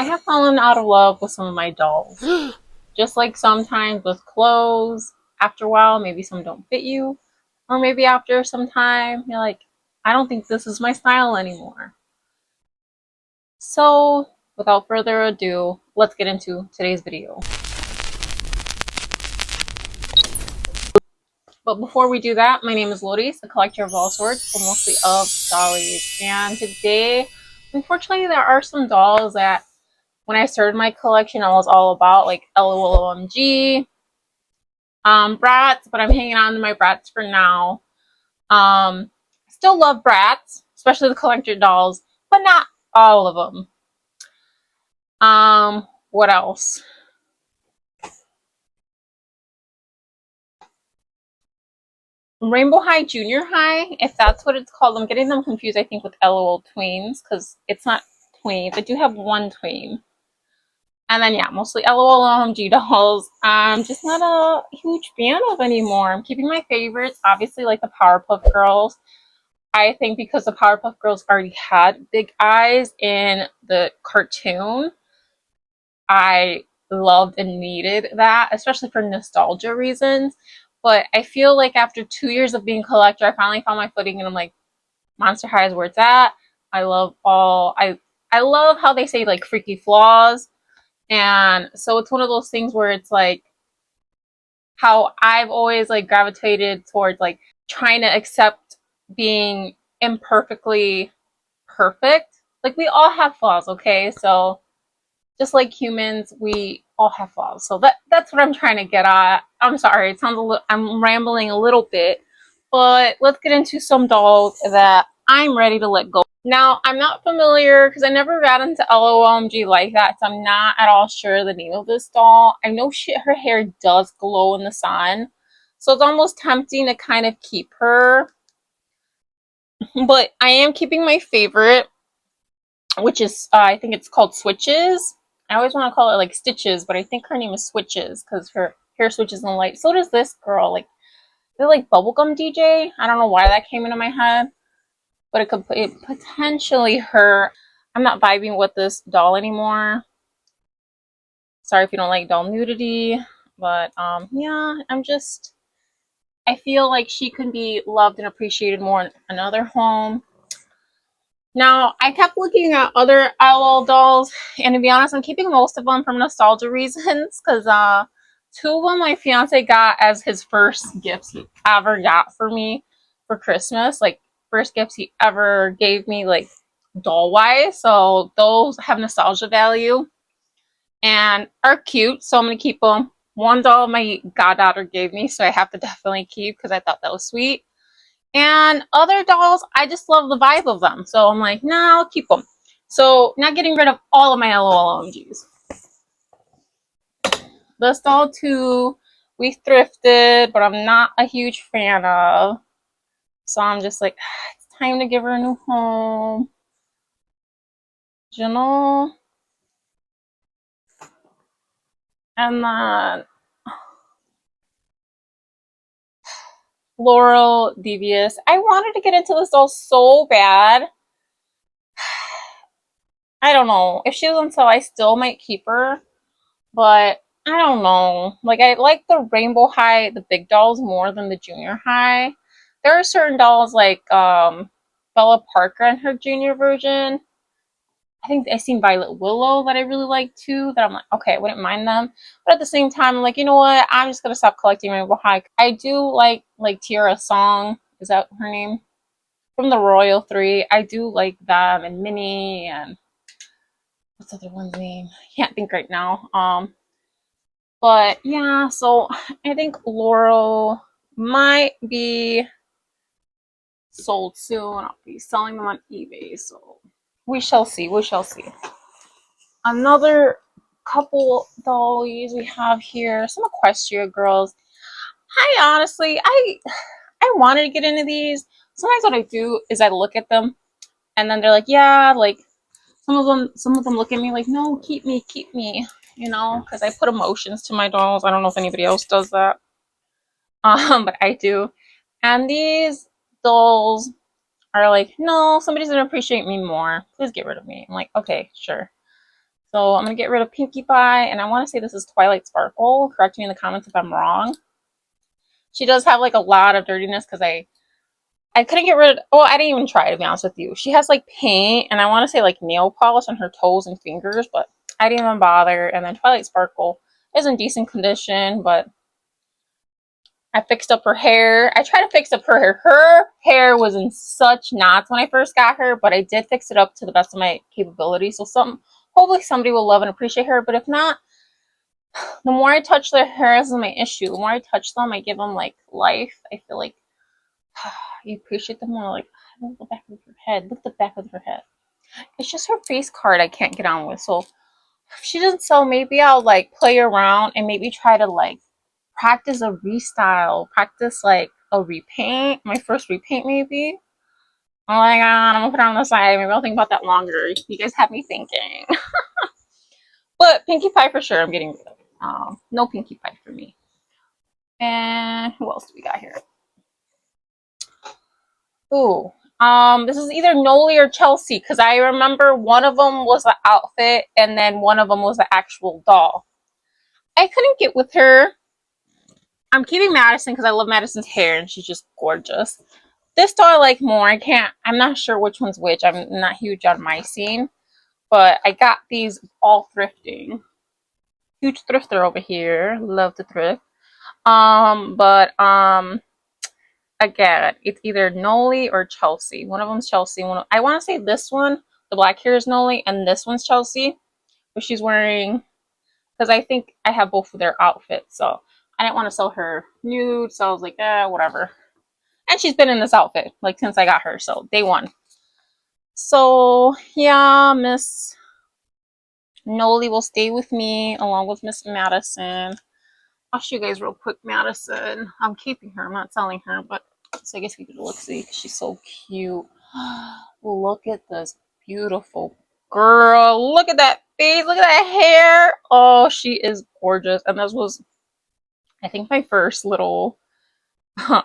have fallen out of love with some of my dolls. Just like sometimes with clothes, after a while, maybe some don't fit you. Or maybe after some time, you're like, I don't think this is my style anymore. So, without further ado, let's get into today's video. But before we do that, my name is Loris, a collector of all sorts, but mostly of dollies. And today, unfortunately, there are some dolls that when I started my collection, I was all about, like LOL OMG, Bratz, but I'm hanging on to my Bratz for now. Still love Bratz, especially the collector dolls, but not all of them. What else? Rainbow High, Junior High, if that's what it's called. I'm getting them confused, I think, with LOL Tweens, because it's not tweens. I do have one tween. And then, yeah, mostly LOL OMG dolls. I'm just not a huge fan of anymore. I'm keeping my favorites, obviously, like the Powerpuff Girls. I think because the Powerpuff Girls already had big eyes in the cartoon, I loved and needed that, especially for nostalgia reasons. But I feel like after 2 years of being a collector, I finally found my footing, and I'm like, Monster High is where it's at. I love I love how they say like freaky flaws, and so it's one of those things where it's like how I've always like gravitated towards like trying to accept being imperfectly perfect. Like we all have flaws, okay? So just like humans, we all have flaws. So that's what I'm trying to get at. I'm sorry, it sounds a little, I'm rambling a little bit, but let's get into some dolls that I'm ready to let go. Now, I'm not familiar because I never got into LOMG like that, so I'm not at all sure the name of this doll. I know her hair does glow in the sun, so it's almost tempting to kind of keep her. But I am keeping my favorite, which is, I think it's called Switches. I always want to call it like Stitches, but I think her name is Switches because her hair switches in the light. So does this girl. Like, they're like Bubblegum DJ. I don't know why that came into my head, but it could potentially her. I'm not vibing with this doll anymore. Sorry if you don't like doll nudity, but yeah, I feel like she could be loved and appreciated more in another home. Now, I kept looking at other LOL dolls, and to be honest, I'm keeping most of them from nostalgia reasons, because two of them my fiance got as his first gifts he ever got for me for Christmas, like first gifts he ever gave me, like doll-wise, so those have nostalgia value and are cute, so I'm going to keep them. One doll my goddaughter gave me, so I have to definitely keep because I thought that was sweet. And other dolls, I just love the vibe of them. So I'm like, nah, I'll keep them. So not getting rid of all of my LOL OMGs. This doll too, we thrifted, but I'm not a huge fan of. So I'm just like, it's time to give her a new home. Janelle. And then Laurel Devious. I wanted to get into this doll so bad. I don't know. If she was on sale, I still might keep her. But I don't know. Like, I like the Rainbow High, the big dolls, more than the Junior High. There are certain dolls like Bella Parker and her junior version. I think I seen Violet Willow that I really like too. That I'm like, okay, I wouldn't mind them. But at the same time, I'm like, you know what? I'm just gonna stop collecting Rainbow High. I do like Tiara Song. Is that her name? From the Royal Three. I do like them and Minnie and what's the other one's name? I can't think right now. But yeah, so I think Laurel might be sold soon. I'll be selling them on eBay, so we shall see. We shall see. Another couple dollies we have here, some Equestria girls. Honestly, I wanted to get into these. Sometimes what I do is I look at them, and then they're like, yeah, like some of them look at me like, no, keep me, you know, because I put emotions to my dolls. I don't know if anybody else does that. But I do. And these dolls are like, no, somebody's gonna appreciate me more. Please get rid of me. I'm like, okay, sure. So I'm going to get rid of Pinkie Pie, and I want to say this is Twilight Sparkle. Correct me in the comments if I'm wrong. She does have like a lot of dirtiness because I couldn't get rid of, oh, I didn't even try to be honest with you. She has like paint and I want to say like nail polish on her toes and fingers, but I didn't even bother. And then Twilight Sparkle is in decent condition, but I fixed up her hair. I tried to fix up her hair. Her hair was in such knots when I first got her, but I did fix it up to the best of my capability. So hopefully somebody will love and appreciate her. But if not, the more I touch their hair, this is my issue. The more I touch them, I give them like life. I feel like you appreciate them more. Like, look at the back of her head. Look at the back of her head. It's just her face card I can't get on with. So if she doesn't sell, maybe I'll like play around and maybe try to like practice a restyle, practice like a repaint, my first repaint maybe. Oh my god, I'm gonna put it on the side. Maybe I'll think about that longer. You guys have me thinking. But Pinkie Pie for sure I'm getting rid of. No Pinkie Pie for me. And who else do we got here? Ooh. This is either Noli or Chelsea, because I remember one of them was the outfit and then one of them was the actual doll. I couldn't get with her. I'm keeping Madison because I love Madison's hair and she's just gorgeous. This doll I like more. I'm not sure which one's which. I'm not huge on Myscene, but I got these all thrifting. Huge thrifter over here. Love to thrift. But again, it's either Noli or Chelsea. One of them's Chelsea. I want to say this one, the black hair is Noli, and this one's Chelsea. But she's wearing, because I think I have both of their outfits, so I didn't want to sell her nude, so I was like, whatever. And she's been in this outfit like since I got her, so day one. So yeah, Miss Noli will stay with me along with Miss Madison. I'll show you guys real quick Madison. I'm keeping her. I'm not selling her, but so I guess we could look see. She's so cute. Look at this beautiful girl. Look at that face. Look at that hair. Oh, she is gorgeous. And this was, I think, my first little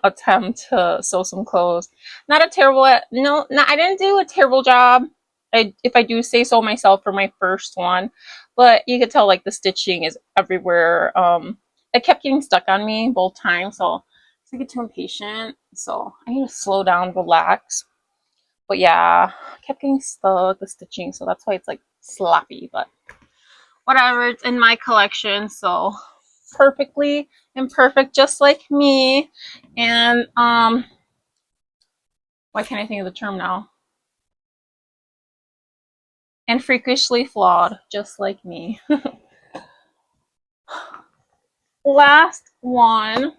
attempt to sew some clothes. Not a terrible, no, I didn't do a terrible job. If I do say so myself for my first one, but you could tell like the stitching is everywhere. It kept getting stuck on me both times, so I get too impatient. So I need to slow down, relax. But yeah, I kept getting stuck the stitching, so that's why it's like sloppy. But whatever, it's in my collection, so perfectly imperfect, just like me. And why can't I think of the term now? And freakishly flawed, just like me. Last one.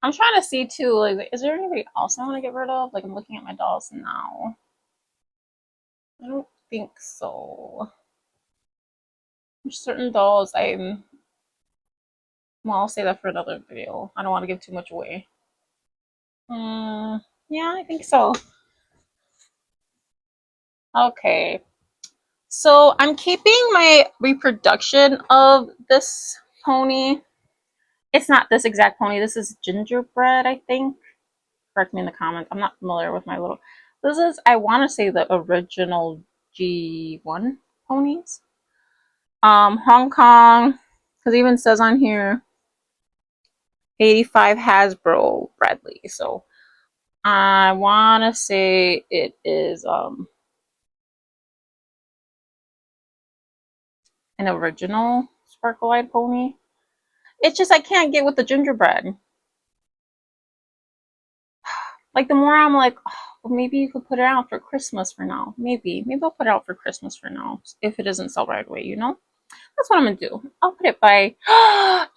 I'm trying to see too, like, is there anybody else I want to get rid of? Like, I'm looking at my dolls now. I don't think so. There's certain dolls well, I'll say that for another video. I don't want to give too much away. Yeah, I think so. Okay. So I'm keeping my reproduction of this pony. It's not this exact pony. This is gingerbread, I think. Correct me in the comments. I'm not familiar with my little. This is, I want to say, the original G1 ponies. Hong Kong, because it even says on here 85 Hasbro Bradley. So I want to say it is an original Sparkle Eyed pony. It's just I can't get with the gingerbread. Like the more I'm like, oh, well, maybe you could put it out for Christmas for now. Maybe I'll put it out for Christmas for now if it doesn't sell right away, you know? That's what I'm gonna do. I'll put it by,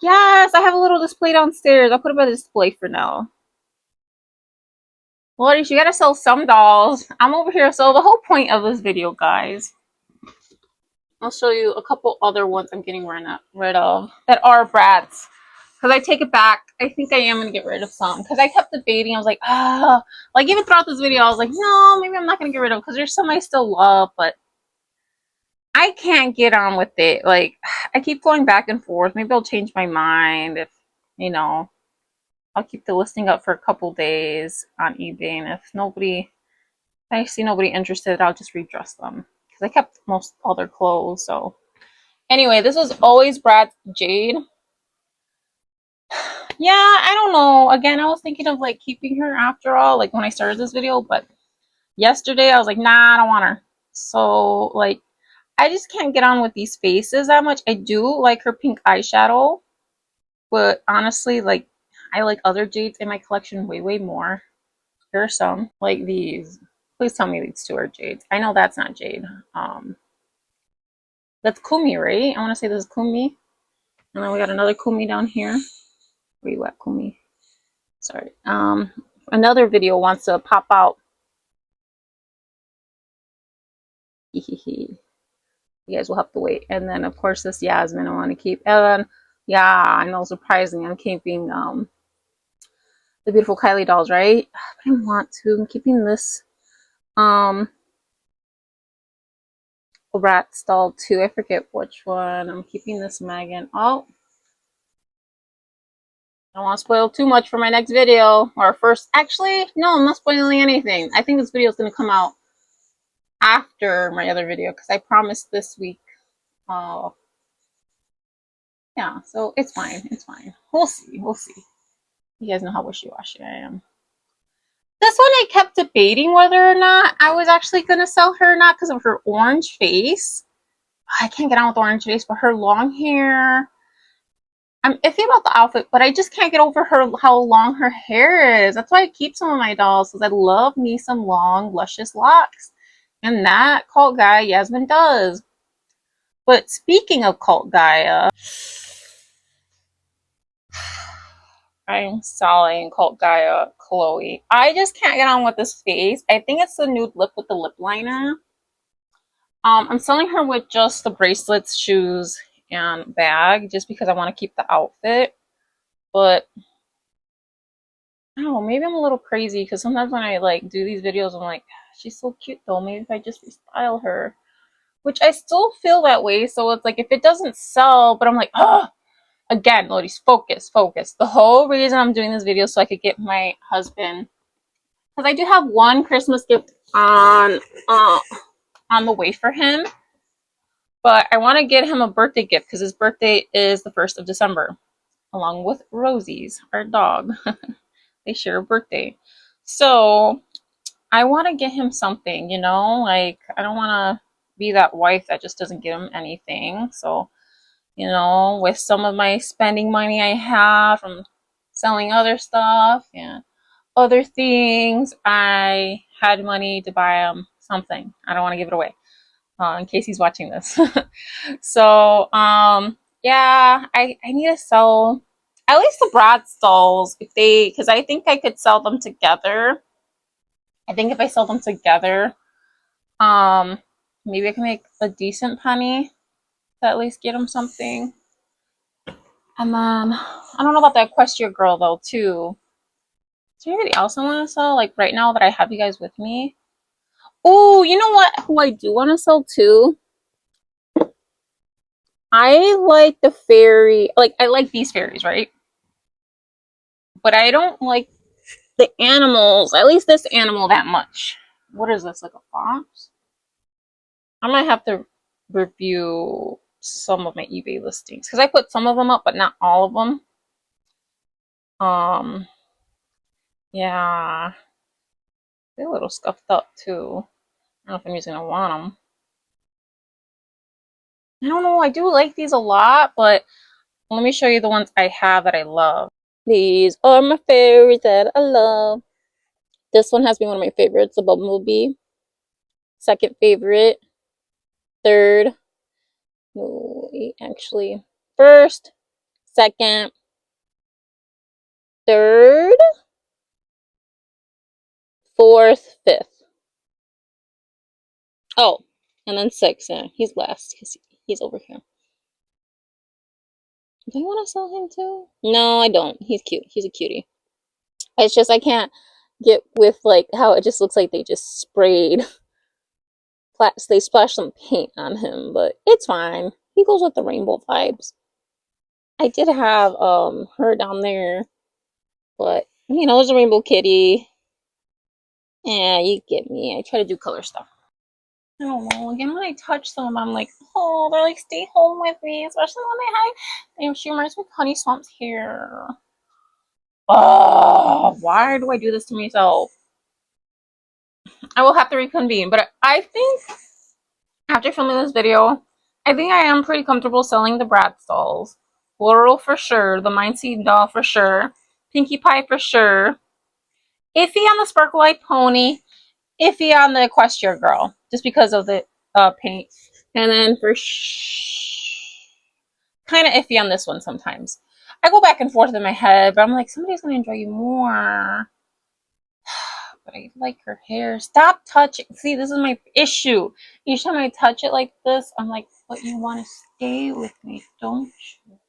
yes, I have a little display downstairs. I'll put it by the display for now. Well, you gotta sell some dolls. I'm over here. So the whole point of this video, guys, I'll show you a couple other ones I'm getting rid of that are Bratz. Because I take it back. I think I am going to get rid of some. Because I kept debating. I was like, like even throughout this video, I was like, no, maybe I'm not going to get rid of them. Because there's some I still love. But I can't get on with it. Like, I keep going back and forth. Maybe I'll change my mind if, you know, I'll keep the listing up for a couple days on eBay. And if I see nobody interested, I'll just redress them. Because I kept most other clothes. So Anyway, this was always Bratz jade. Yeah, I don't know. Again, I was thinking of like keeping her after all, like when I started this video, but yesterday I was like, nah, I don't want her. So like I just can't get on with these faces that much. I do like her pink eyeshadow, but honestly, like I like other jades in my collection way, way more. Here are some like these. Please tell me these two are jades. I know that's not jade. Um, that's Kumi, right? I want to say this is Kumi. And then we got another Kumi down here. Where you at, Kumi? Sorry. Another video wants to pop out. You guys will have to wait. And then of course this Yasmin I want to keep. And then yeah, I know, surprising. I'm keeping the beautiful Kylie dolls, right? But I want to. I'm keeping this Bratz doll too. I forget which one. I'm keeping this Megan. Oh, I don't want to spoil too much for my next video. Or first, actually, no, I'm not spoiling anything. I think this video is going to come out after my other video because I promised this week. Yeah, so it's fine. It's fine. We'll see. We'll see. You guys know how wishy-washy I am. This one I kept debating whether or not I was actually going to sell her or not because of her orange face. I can't get on with orange face, but her long hair. I'm iffy about the outfit, but I just can't get over her how long her hair is. That's why I keep some of my dolls, because I love me some long, luscious locks. And that cult guy, Yasmin, does. But speaking of cult Gaia, I'm selling cult Gaia Chloe. I just can't get on with this face. I think it's the nude lip with the lip liner. I'm selling her with just the bracelets, shoes, and bag, just because I want to keep the outfit. But I don't know, maybe I'm a little crazy because sometimes when I like do these videos, I'm like, she's so cute though. Maybe if I just restyle her, which I still feel that way. So it's like if it doesn't sell, but I'm like, oh, again, Lodi's focus, focus. The whole reason I'm doing this video is so I could get my husband, because I do have one Christmas gift on the way for him, but I want to get him a birthday gift because his birthday is the 1st of December, along with Rosie's, our dog. They share a birthday. So I want to get him something, you know? Like, I don't want to be that wife that just doesn't get him anything. So, you know, with some of my spending money I have from selling other stuff and other things, I had money to buy him something. I don't want to give it away in case he's watching this. So, yeah, I need to sell at least the Bratz dolls if they, because I think I could sell them together. I think if I sell them together, um, maybe I can make a decent penny to at least get them something. And then I don't know about the Equestria girl though too. Is there anybody else I want to sell? Like right now that I have you guys with me. Oh, you know what? Who I do want to sell too? I like the fairy. Like I like these fairies, right? But I don't like the animals. At least this animal that much. What is this? Like a fox? I might have to review some of my eBay listings because I put some of them up, but not all of them. Um, yeah, they're a little scuffed up too. I don't know if I'm just gonna want them. I don't know. I do like these a lot, but let me show you the ones I have that I love. These are my favorites that I love. This one has been one of my favorites, the Bumblebee. Second favorite. Third. No, actually, first, second, third, fourth, fifth. Oh, and then sixth. Yeah, he's last because he's over here. Do I want to sell him too? No, I don't. He's cute. He's a cutie. It's just I can't get with like how it just looks like they just sprayed. They splashed some paint on him, but it's fine. He goes with the rainbow vibes. I did have her down there, but you know, there's a rainbow kitty. Yeah, you get me. I try to do color stuff. I don't know. Again, when I touch them, I'm like, oh, they're like, stay home with me, especially when they have. She reminds me of Honey Swamp's hair. Oh, why do I do this to myself? I will have to reconvene, but I think after filming this video, I think I am pretty comfortable selling the Bratz dolls. Laurel for sure, the Myscene doll for sure, Pinkie Pie for sure, iffy on the Sparkle Eye Pony, iffy on the Equestria Girl, just because of the paint, and then kind of iffy on this one sometimes. I go back and forth in my head, but I'm like, somebody's gonna enjoy you more. But I like her hair. Stop touching. See, this is my issue. Each time I touch it like this, I'm like, but you want to stay with me, don't you?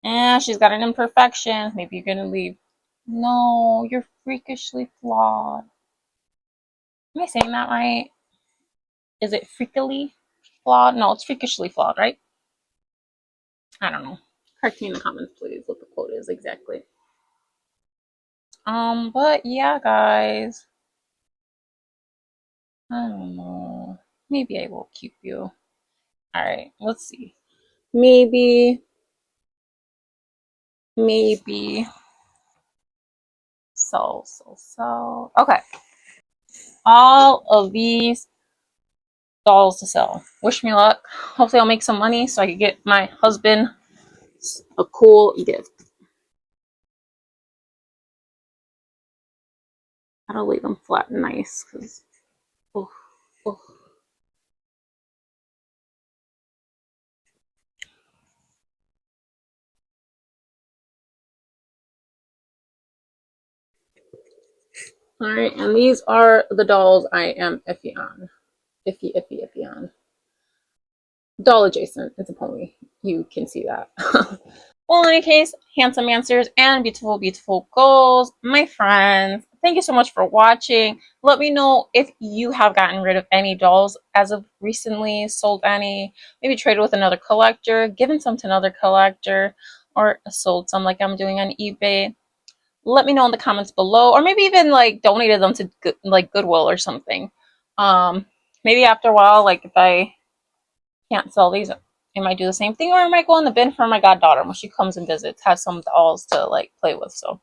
Yeah, she's got an imperfection. Maybe you're gonna leave. No, you're freakishly flawed. Am I saying that right? Is it freakily flawed? No, it's freakishly flawed, right? I don't know. Correct me in the comments, please, what the quote is exactly. But yeah, guys. I don't know. Maybe I will keep you. Alright, let's see. Maybe so. Okay. All of these dolls to sell. Wish me luck. Hopefully I'll make some money so I can get my husband a cool gift. Gotta lay them flat and nice because oh, oh. Alright, and these are the dolls I am iffy on. Iffy on. Doll adjacent. It's a pony. You can see that. Well, in any case, handsome answers and beautiful, beautiful goals, my friends. Thank you so much for watching. Let me know if you have gotten rid of any dolls as of recently, sold any, maybe traded with another collector, given some to another collector, or sold some like I'm doing on eBay. Let me know in the comments below, or maybe even like donated them to like Goodwill or something. Maybe after a while, like if I can't sell these, I might do the same thing, or I might go in the bin for my goddaughter when she comes and visits, have some dolls to like play with. So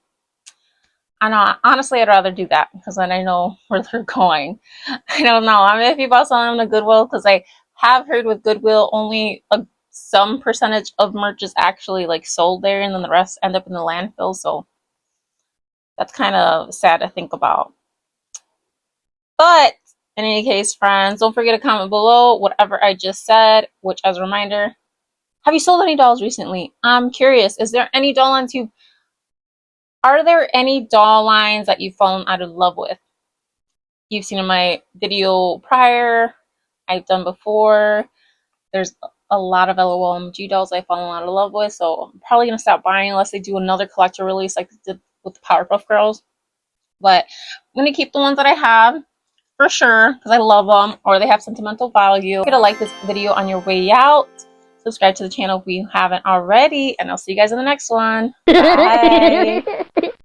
I know, honestly, I'd rather do that because then I know where they're going. I don't know. I'm iffy about selling them to Goodwill because I have heard with Goodwill only some percentage of merch is actually like sold there, and then the rest end up in the landfill. So that's kind of sad to think about. But in any case, friends, don't forget to comment below whatever I just said, which, as a reminder, have you sold any dolls recently? I'm curious. Are there any doll lines that you've fallen out of love with? You've seen in my video prior, I've done before. There's a lot of OMG dolls I've fallen out of love with, so I'm probably gonna stop buying unless they do another collector release like they did with the Powerpuff Girls. But I'm gonna keep the ones that I have for sure because I love them or they have sentimental value. Don't forget to like this video on your way out. Subscribe to the channel if you haven't already, and I'll see you guys in the next one. Bye.